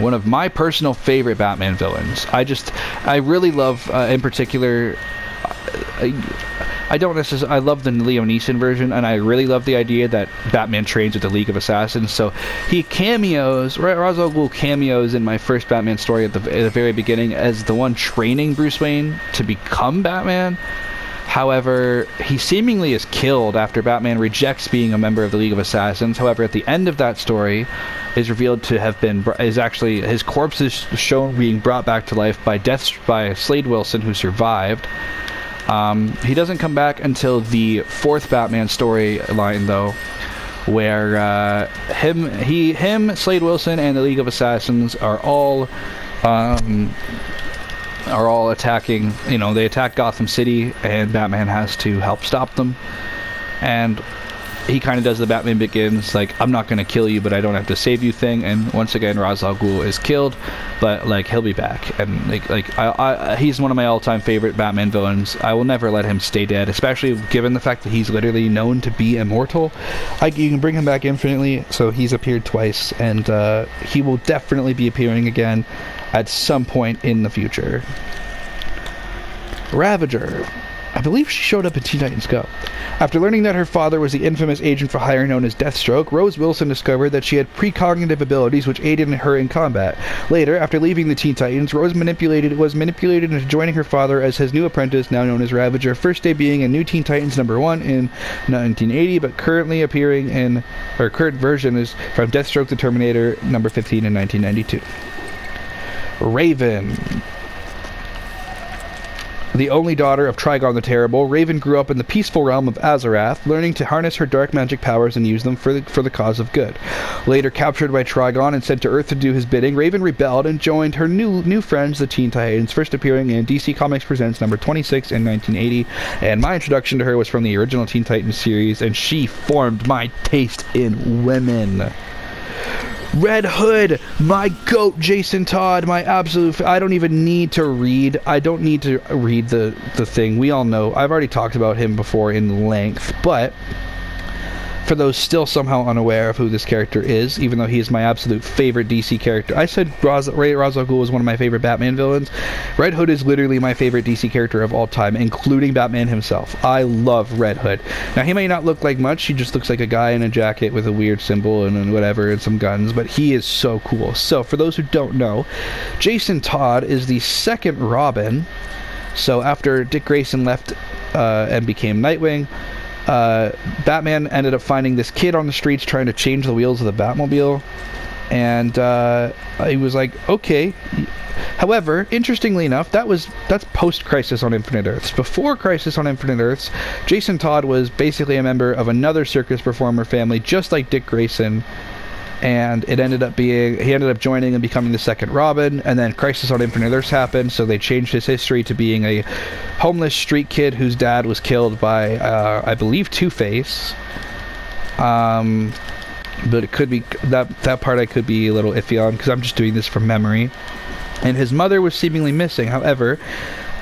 One of my personal favorite Batman villains. I really love, in particular, I love the Liam Neeson version, and I really love the idea that Batman trains with the League of Assassins, so he Ra's al Ghul cameos in my first Batman story at the very beginning as the one training Bruce Wayne to become Batman. However, he seemingly is killed after Batman rejects being a member of the League of Assassins. However, at the end of that story, is revealed to have been his corpse is shown being brought back to life by Slade Wilson, who survived. He doesn't come back until the fourth Batman storyline, though, where Slade Wilson, and the League of Assassins are all attacking, they attack Gotham City, and Batman has to help stop them. And he kind of does the Batman Begins, like, I'm not going to kill you, but I don't have to save you thing. And once again, Ra's al Ghul is killed, but, he'll be back. And, he's one of my all-time favorite Batman villains. I will never let him stay dead, especially given the fact that he's literally known to be immortal. You can bring him back infinitely, so he's appeared twice, and he will definitely be appearing again at some point in the future. Ravager. I believe she showed up in Teen Titans Go. After learning that her father was the infamous agent for hire known as Deathstroke, Rose Wilson discovered that she had precognitive abilities which aided her in combat. Later, after leaving the Teen Titans, Rose was manipulated into joining her father as his new apprentice, now known as Ravager, first debuting in New Teen Titans #1 in 1980, but currently appearing in, her current version is from Deathstroke the Terminator #15 in 1992. Raven. The only daughter of Trigon the Terrible, Raven grew up in the peaceful realm of Azarath, learning to harness her dark magic powers and use them for the cause of good. Later captured by Trigon and sent to Earth to do his bidding, Raven rebelled and joined her new friends, the Teen Titans, first appearing in DC Comics Presents #26 in 1980. And my introduction to her was from the original Teen Titans series, and she formed my taste in women. Red Hood, my goat, Jason Todd, my absolute... I don't even need to read. I don't need to read the thing. We all know. I've already talked about him before in length, but for those still somehow unaware of who this character is, even though he is my absolute favorite DC character. I said Ra's al Ghul was one of my favorite Batman villains. Red Hood is literally my favorite DC character of all time, including Batman himself. I love Red Hood. Now, he may not look like much. He just looks like a guy in a jacket with a weird symbol and whatever and some guns, but he is so cool. So, for those who don't know, Jason Todd is the second Robin. So, after Dick Grayson left and became Nightwing, Batman ended up finding this kid on the streets trying to change the wheels of the Batmobile, and he was like, okay. However, interestingly enough, that's post-Crisis on Infinite Earths. Before Crisis on Infinite Earths, Jason Todd was basically a member of another circus performer family, just like Dick Grayson, and he ended up joining and becoming the second Robin, and then Crisis on Infinite Earths happened, so they changed his history to being a homeless street kid whose dad was killed by, I believe, Two-Face. But it could be, that part I could be a little iffy on, because I'm just doing this from memory. And his mother was seemingly missing. However,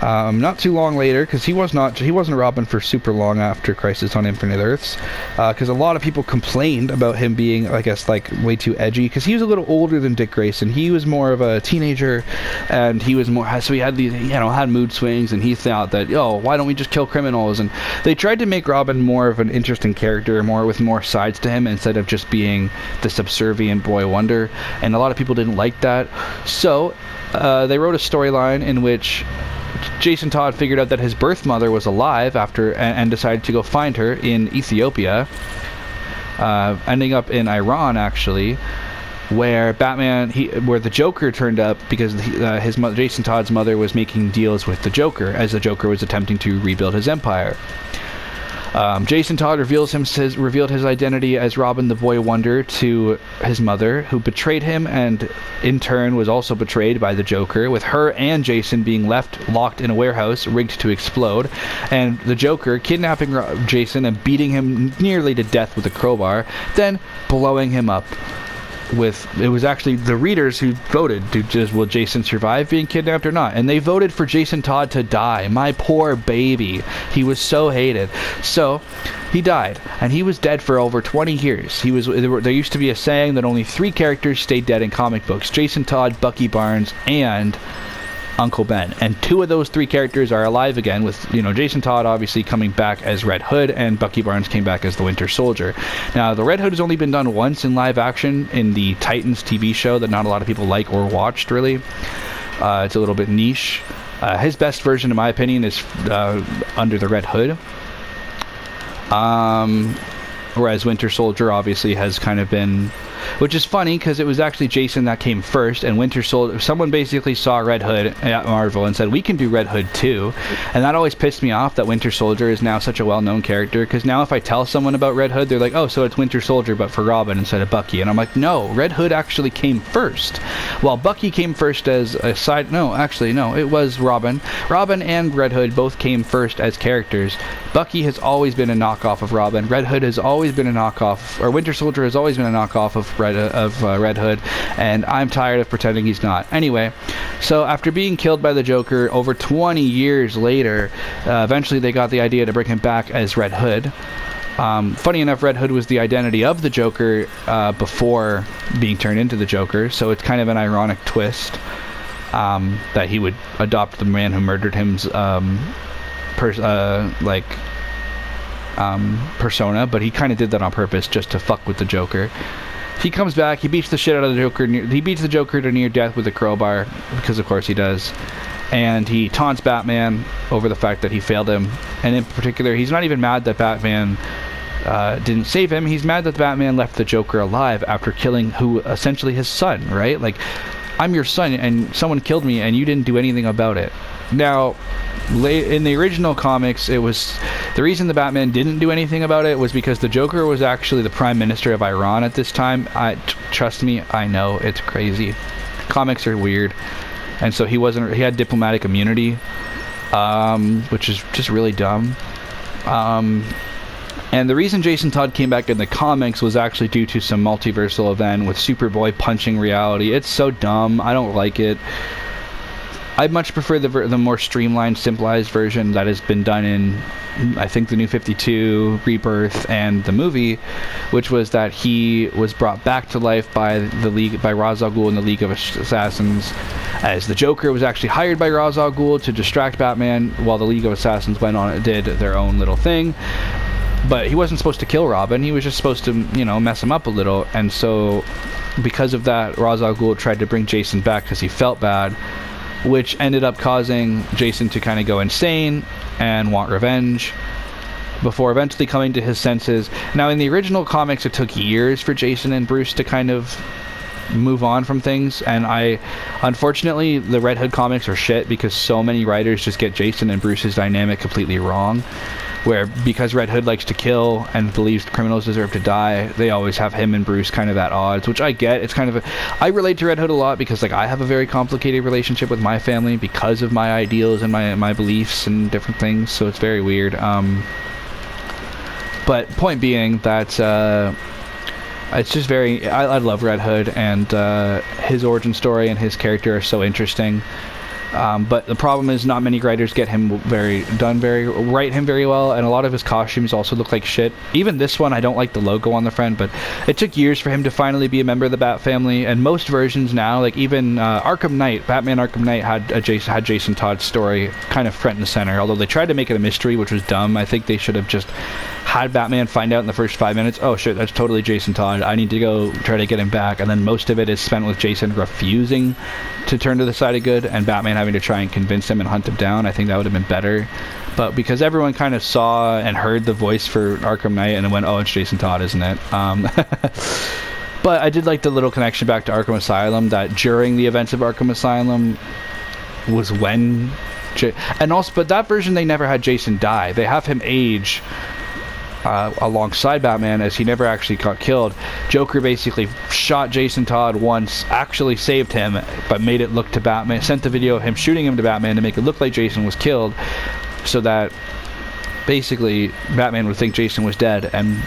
not too long later, because he wasn't Robin for super long after Crisis on Infinite Earths, because a lot of people complained about him being, I guess, like, way too edgy, because he was a little older than Dick Grayson. He was more of a teenager, and he was more, so he had these, had mood swings, and he thought that, why don't we just kill criminals? And they tried to make Robin more of an interesting character, with more sides to him, instead of just being the subservient boy wonder, and a lot of people didn't like that. So they wrote a storyline in which Jason Todd figured out that his birth mother was alive and decided to go find her in Ethiopia, ending up in Iran, actually, where the Joker turned up because Jason Todd's mother was making deals with the Joker as the Joker was attempting to rebuild his empire. Jason Todd revealed his identity as Robin the Boy Wonder to his mother, who betrayed him and in turn was also betrayed by the Joker, with her and Jason being locked in a warehouse rigged to explode, and the Joker kidnapping Jason and beating him nearly to death with a crowbar, then blowing him up. It was actually the readers who voted will Jason survive being kidnapped or not, and they voted for Jason Todd to die. My poor baby, he was so hated. So he died, and he was dead for over 20 years. There used to be a saying that only 3 characters stayed dead in comic books: Jason Todd, Bucky Barnes, and Uncle Ben, and 2 of those 3 characters are alive again, with Jason Todd obviously coming back as Red Hood, and Bucky Barnes came back as the Winter Soldier. Now, the Red Hood has only been done once in live action in the Titans TV show that not a lot of people like or watched, really. It's a little bit niche. His best version, in my opinion, is under the Red Hood. Whereas Winter Soldier obviously has kind of been... Which is funny, because it was actually Jason that came first, and Winter Soldier... Someone basically saw Red Hood at Marvel and said, we can do Red Hood too. And that always pissed me off, that Winter Soldier is now such a well-known character, because now if I tell someone about Red Hood, they're like, oh, so it's Winter Soldier, but for Robin instead of Bucky. And I'm like, no, Red Hood actually came first. While Bucky came first as a side... No, actually, no, it was Robin. Robin and Red Hood both came first as characters. Bucky has always been a knockoff of Robin. Red Hood has always been a knockoff... Or Winter Soldier has always been a knockoff of Red Hood, and I'm tired of pretending he's not. Anyway, so after being killed by the Joker over 20 years later, eventually they got the idea to bring him back as Red Hood. Funny enough, Red Hood was the identity of the Joker before being turned into the Joker, so it's kind of an ironic twist that he would adopt the man who murdered him's persona, but he kind of did that on purpose just to fuck with the Joker. He comes back, he beats the shit out of the Joker, he beats the Joker to near death with a crowbar, because of course he does, and he taunts Batman over the fact that he failed him, and in particular, he's not even mad that Batman didn't save him, he's mad that Batman left the Joker alive after killing essentially his son, right? Like, I'm your son, and someone killed me, and you didn't do anything about it. Now, in the original comics, it was the reason the Batman didn't do anything about it was because the Joker was actually the Prime Minister of Iran at this time. Trust me, I know it's crazy. Comics are weird, and so he had diplomatic immunity, which is just really dumb. And the reason Jason Todd came back in the comics was actually due to some multiversal event with Superboy punching reality. It's so dumb. I don't like it. I much prefer the more streamlined, simplified version that has been done in, I think, the New 52, Rebirth, and the movie, which was that he was brought back to life by Ra's al Ghul and the League of Assassins, as the Joker was actually hired by Ra's al Ghul to distract Batman while the League of Assassins did their own little thing. But he wasn't supposed to kill Robin, he was just supposed to, mess him up a little, and so because of that, Ra's al Ghul tried to bring Jason back because he felt bad, which ended up causing Jason to kind of go insane and want revenge before eventually coming to his senses. Now, in the original comics, it took years for Jason and Bruce to kind of move on from things, and unfortunately, the Red Hood comics are shit because so many writers just get Jason and Bruce's dynamic completely wrong, where because Red Hood likes to kill and believes criminals deserve to die, they always have him and Bruce kind of at odds, which I get. It's kind of I relate to Red Hood a lot because I have a very complicated relationship with my family because of my ideals and my beliefs and different things, so it's very weird. But point being that it's just I love Red Hood, and his origin story and his character are so interesting. But the problem is not many writers get him write him very well, and a lot of his costumes also look like shit. Even this one, I don't like the logo on the front, but it took years for him to finally be a member of the Bat family, and most versions now, like even Arkham Knight, Batman Arkham Knight had Jason Todd's story kind of front and center, although they tried to make it a mystery, which was dumb. I think they should have just had Batman find out in the first 5 minutes, oh shit, that's totally Jason Todd, I need to go try to get him back, and then most of it is spent with Jason refusing to turn to the side of good, and Batman having to try and convince him and hunt him down. I think that would have been better. But because everyone kind of saw and heard the voice for Arkham Knight and it went, oh, it's Jason Todd, isn't it? But I did like the little connection back to Arkham Asylum, that during the events of Arkham Asylum was when... but that version, they never had Jason die. They have him age alongside Batman, as he never actually got killed. Joker basically shot Jason Todd once, actually saved him, but made it look to Batman, sent the video of him shooting him to Batman to make it look like Jason was killed, so that basically Batman would think Jason was dead, and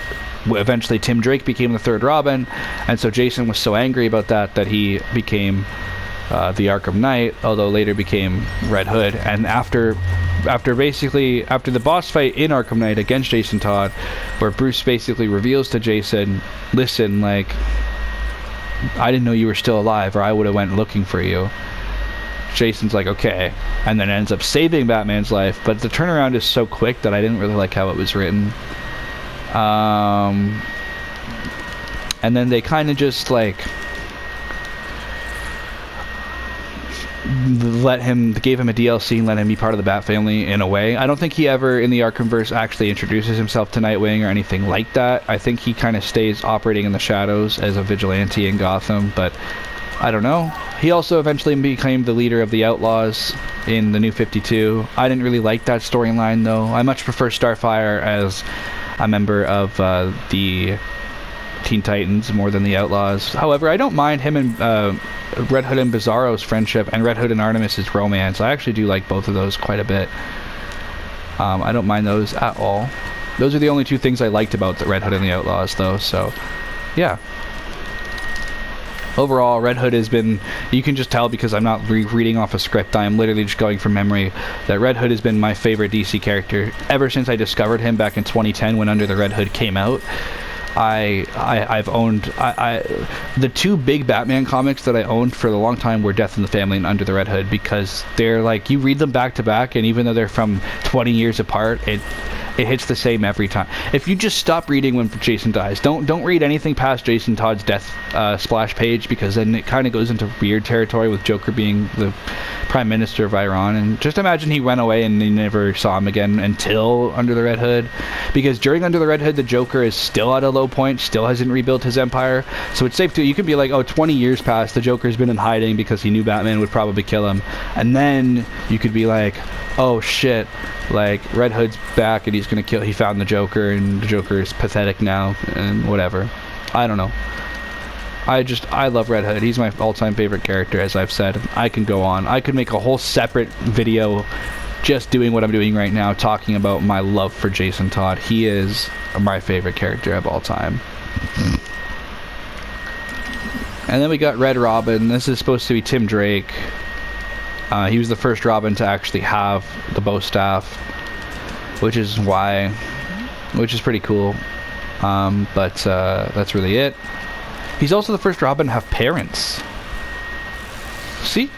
eventually Tim Drake became the third Robin, and so Jason was so angry about that he became the Arkham Knight, although later became Red Hood. And after the boss fight in Arkham Knight against Jason Todd, where Bruce basically reveals to Jason, listen, I didn't know you were still alive, or I would have went looking for you. Jason's like, okay, and then ends up saving Batman's life, but the turnaround is so quick that I didn't really like how it was written. And then they kind of just gave him a DLC and let him be part of the Bat family in a way. I don't think he ever in the Arkhamverse actually introduces himself to Nightwing or anything like that. I think he kind of stays operating in the shadows as a vigilante in Gotham, but I don't know. He also eventually became the leader of the Outlaws in the New 52. I didn't really like that storyline, though. I much prefer Starfire as a member of the Teen Titans more than the Outlaws. However, I don't mind him and Red Hood and Bizarro's friendship, and Red Hood and Artemis's romance. I actually do like both of those quite a bit. I don't mind those at all. Those are the only two things I liked about the Red Hood and the Outlaws, though, so yeah. Overall, Red Hood has been, you can just tell because I'm not reading off a script, I am literally just going from memory, that Red Hood has been my favorite DC character ever since I discovered him back in 2010 when Under the Red Hood came out. I've owned the two big Batman comics that I owned for a long time were Death in the Family and Under the Red Hood, because they're like, you read them back to back, and even though they're from 20 years apart, it hits the same every time. If you just stop reading when Jason dies, don't read anything past Jason Todd's death splash page, because then it kind of goes into weird territory with Joker being the Prime Minister of Iran. And just imagine he went away and they never saw him again until Under the Red Hood, because during Under the Red Hood the Joker is still at a low point, still hasn't rebuilt his empire. So it's safe to, you can be like, oh, 20 years passed, the Joker's been in hiding because he knew Batman would probably kill him, and then you could be like, oh shit, like Red Hood's back and he found the Joker, and the Joker is pathetic now and whatever. I don't know. I love Red Hood. He's my all-time favorite character, as I've said. I can go on. I could make a whole separate video just doing what I'm doing right now, talking about my love for Jason Todd. He is my favorite character of all time. And then we got Red Robin. This is supposed to be Tim Drake. He was the first Robin to actually have the bow staff, which is pretty cool. But that's really it. He's also the first Robin to have parents. See?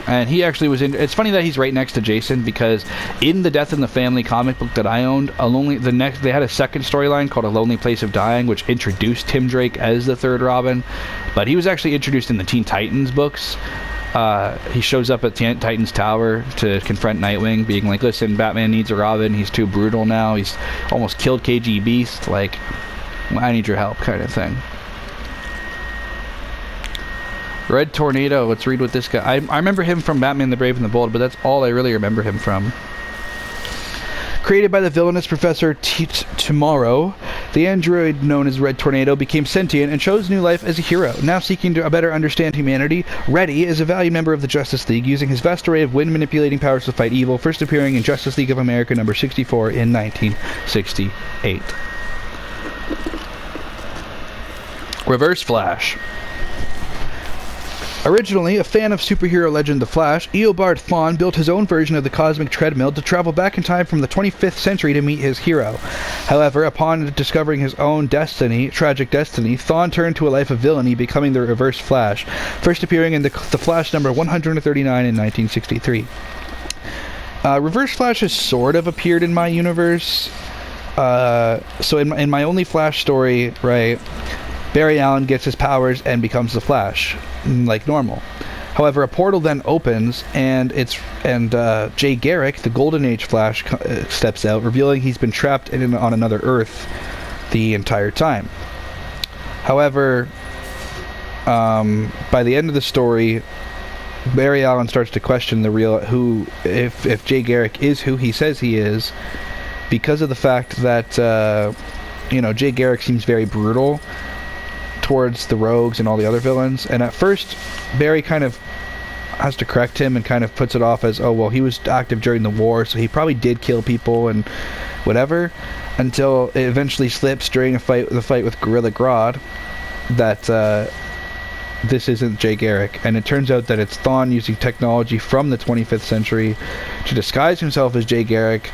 And he actually was in. It's funny that he's right next to Jason, because in the Death in the Family comic book that I owned, they had a second storyline called A Lonely Place of Dying, which introduced Tim Drake as the third Robin. But he was actually introduced in the Teen Titans books. He shows up at Teen Titans Tower to confront Nightwing, being like, listen, Batman needs a Robin. He's too brutal now. He's almost killed KG Beast. Like, I need your help, kind of thing. Red Tornado, let's read what this guy... I remember him from Batman the Brave and the Bold, but that's all I really remember him from. Created by the villainous Professor Tomorrow, the android known as Red Tornado became sentient and chose new life as a hero. Now seeking to better understand humanity, Reddy is a valued member of the Justice League, using his vast array of wind-manipulating powers to fight evil, first appearing in Justice League of America number 64 in 1968. Reverse Flash. Originally a fan of superhero legend The Flash, Eobard Thawne built his own version of the cosmic treadmill to travel back in time from the 25th century to meet his hero. However, upon discovering his own tragic destiny, Thawne turned to a life of villainy, becoming the Reverse Flash, first appearing in the Flash number 139 in 1963. Reverse Flash has sort of appeared in my universe. So in my only Flash story, right, Barry Allen gets his powers and becomes the Flash, like normal. However, a portal then opens, and Jay Garrick, the Golden Age Flash, steps out, revealing he's been trapped on another Earth the entire time. However, by the end of the story, Barry Allen starts to question if Jay Garrick is who he says he is, because of the fact that Jay Garrick seems very brutal towards the rogues and all the other villains. And at first, Barry kind of has to correct him and kind of puts it off as, oh, well, he was active during the war, so he probably did kill people and whatever, until it eventually slips during the fight with Gorilla Grodd that this isn't Jay Garrick. And it turns out that it's Thawne using technology from the 25th century to disguise himself as Jay Garrick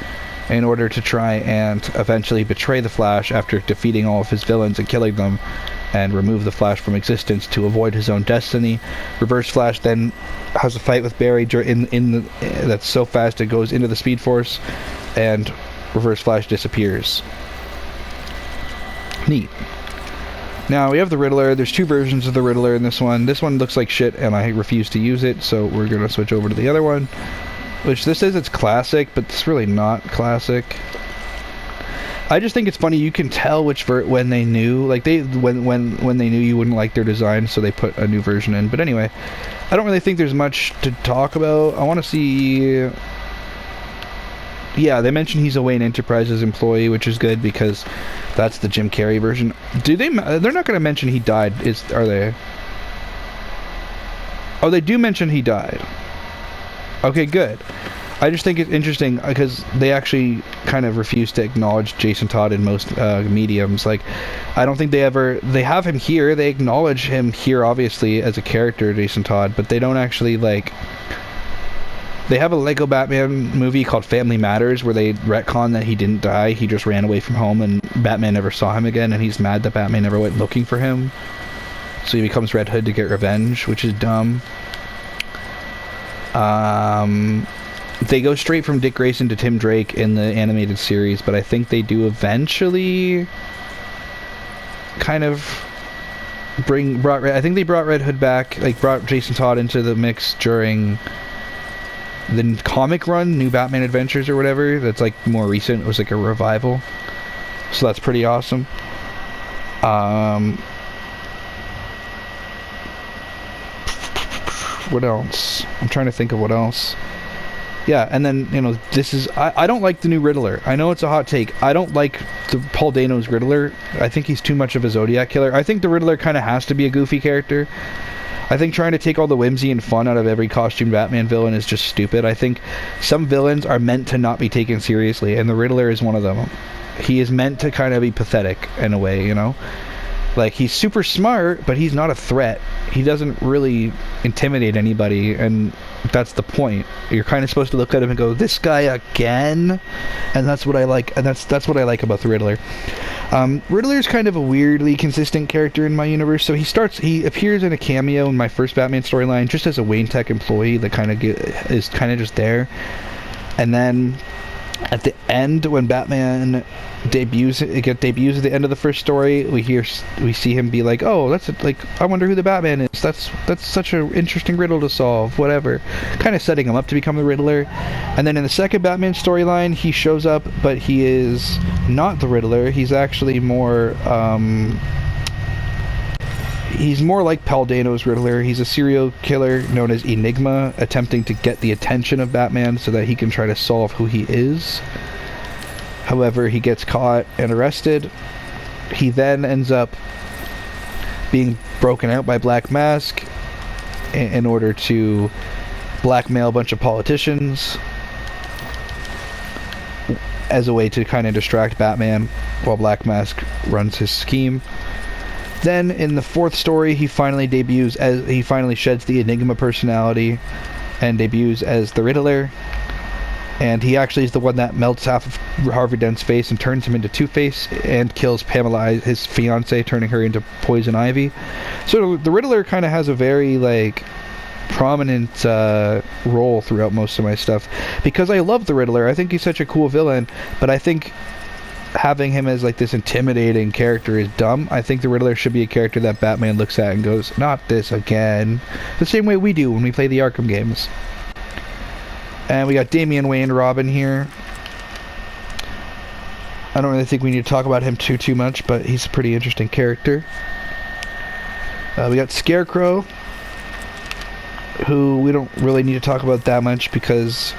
in order to try and eventually betray the Flash after defeating all of his villains and killing them, and remove the Flash from existence to avoid his own destiny. Reverse Flash then has a fight with Barry that's so fast it goes into the Speed Force, and Reverse Flash disappears. Neat. Now we have the Riddler. There's two versions of the Riddler in this one. This one looks like shit and I refuse to use it, so we're going to switch over to the other one, which this says it's classic, but it's really not classic. I just think it's funny. You can tell when they knew, like when they knew you wouldn't like their design, so they put a new version in. But anyway, I don't really think there's much to talk about. I want to see. Yeah, they mentioned he's a Wayne Enterprises employee, which is good because that's the Jim Carrey version. They're not going to mention he died, are they? Oh, they do mention he died. Okay, good. I just think it's interesting because they actually kind of refuse to acknowledge Jason Todd in most mediums. Like, I don't think they have him here. They acknowledge him here, obviously, as a character, Jason Todd, but they don't actually, like, They have a Lego Batman movie called Family Matters where they retcon that he didn't die. He just ran away from home and Batman never saw him again, and he's mad that Batman never went looking for him. So he becomes Red Hood to get revenge, which is dumb. They go straight from Dick Grayson to Tim Drake in the animated series, but I think they do eventually kind of I think they brought Red Hood back, like brought Jason Todd into the mix during the comic run, New Batman Adventures or whatever. That's like more recent. It was like a revival. So that's pretty awesome. What else? I'm trying to think of what else. Yeah, and then, you know, this is... I don't like the new Riddler. I know it's a hot take. I don't like the Paul Dano's Riddler. I think he's too much of a Zodiac killer. I think the Riddler kind of has to be a goofy character. I think trying to take all the whimsy and fun out of every costume Batman villain is just stupid. I think some villains are meant to not be taken seriously, and the Riddler is one of them. He is meant to kind of be pathetic in a way, you know? Like, he's super smart, but he's not a threat. He doesn't really intimidate anybody, and that's the point. You're kind of supposed to look at him and go, this guy again? And that's what I like, and that's what I like about the Riddler. Riddler's kind of a weirdly consistent character in my universe, so he appears in a cameo in my first Batman storyline just as a Wayne Tech employee that kind of is kind of just there. And then at the end, when Batman debuts at the end of the first story, we see him be like, oh, I wonder who the Batman is. That's such an interesting riddle to solve, whatever, kind of setting him up to become the Riddler. And then in the second Batman storyline, he shows up, but he is not the Riddler. He's actually more he's more like Paul Dano's Riddler. He's a serial killer known as Enigma, attempting to get the attention of Batman so that he can try to solve who he is. However, he gets caught and arrested. He then ends up being broken out by Black Mask in order to blackmail a bunch of politicians as a way to kind of distract Batman while Black Mask runs his scheme. Then in the fourth story, he finally sheds the Enigma personality and debuts as the Riddler. And he actually is the one that melts half of Harvey Dent's face and turns him into Two-Face and kills Pamela, his fiancée, turning her into Poison Ivy. So the Riddler kind of has a very, like, prominent role throughout most of my stuff. Because I love the Riddler. I think he's such a cool villain. But I think having him as, like, this intimidating character is dumb. I think the Riddler should be a character that Batman looks at and goes, not this again. The same way we do when we play the Arkham games. And we got Damian Wayne Robin here. I don't really think we need to talk about him too much, but he's a pretty interesting character. We got Scarecrow, who we don't really need to talk about that much because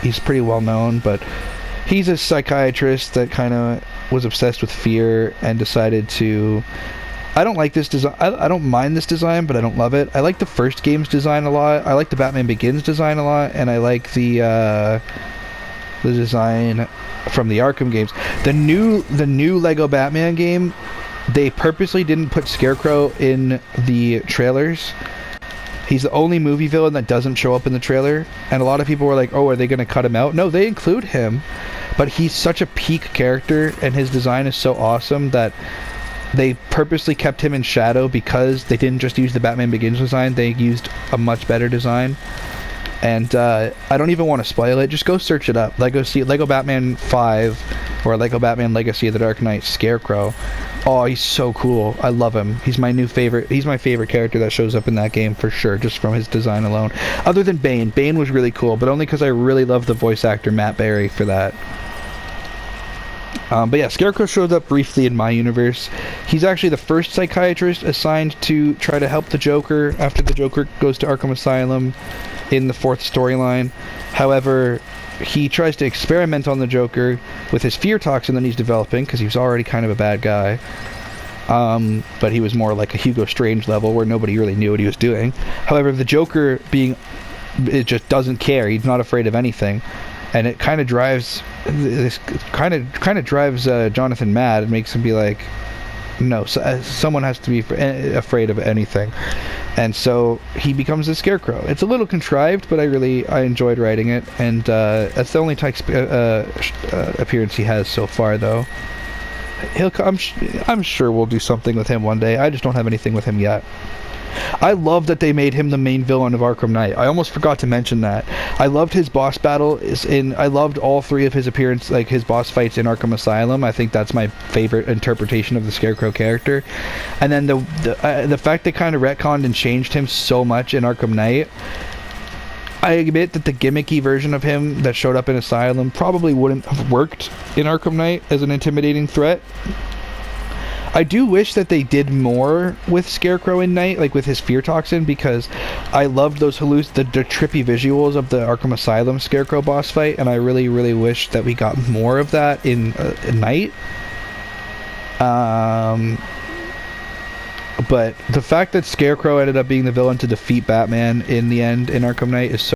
he's pretty well known, but he's a psychiatrist that kind of was obsessed with fear and decided to... I don't like this design. I don't mind this design, but I don't love it. I like the first game's design a lot. I like the Batman Begins design a lot, and I like the design from the Arkham games. The new Lego Batman game, they purposely didn't put Scarecrow in the trailers. He's the only movie villain that doesn't show up in the trailer, and a lot of people were like, oh, are they going to cut him out? No, they include him, but he's such a peak character, and his design is so awesome that they purposely kept him in shadow because they didn't just use the Batman Begins design, they used a much better design. And I don't even want to spoil it, just go search it up. Lego Batman 5 or Lego Batman Legacy of the Dark Knight Scarecrow. Oh, he's so cool. I love him. He's my favorite character that shows up in that game for sure, just from his design alone. Other than Bane. Bane was really cool, but only because I really love the voice actor Matt Berry for that. But yeah, Scarecrow shows up briefly in my universe. He's actually the first psychiatrist assigned to try to help the Joker after the Joker goes to Arkham Asylum in the fourth storyline. However, he tries to experiment on the Joker with his fear toxin that he's developing, because he was already kind of a bad guy. But he was more like a Hugo Strange level where nobody really knew what he was doing. However, the Joker it just doesn't care. He's not afraid of anything. And it kind of drives Jonathan mad. It makes him be like, No, so, someone has to be afraid of anything, and so he becomes a scarecrow. It's a little contrived, but I enjoyed writing it, and that's the only appearance he has so far, though. I'm sure we'll do something with him one day. I just don't have anything with him yet. I love that they made him the main villain of Arkham Knight. I almost forgot to mention that. I loved his boss battle. I loved all three of his appearances, like his boss fights in Arkham Asylum. I think that's my favorite interpretation of the Scarecrow character. And then the fact they kind of retconned and changed him so much in Arkham Knight. I admit that the gimmicky version of him that showed up in Asylum probably wouldn't have worked in Arkham Knight as an intimidating threat. I do wish that they did more with Scarecrow in Knight, like with his fear toxin, because I loved those the trippy visuals of the Arkham Asylum Scarecrow boss fight, and I really, really wish that we got more of that in Knight. But the fact that Scarecrow ended up being the villain to defeat Batman in the end in Arkham Knight is so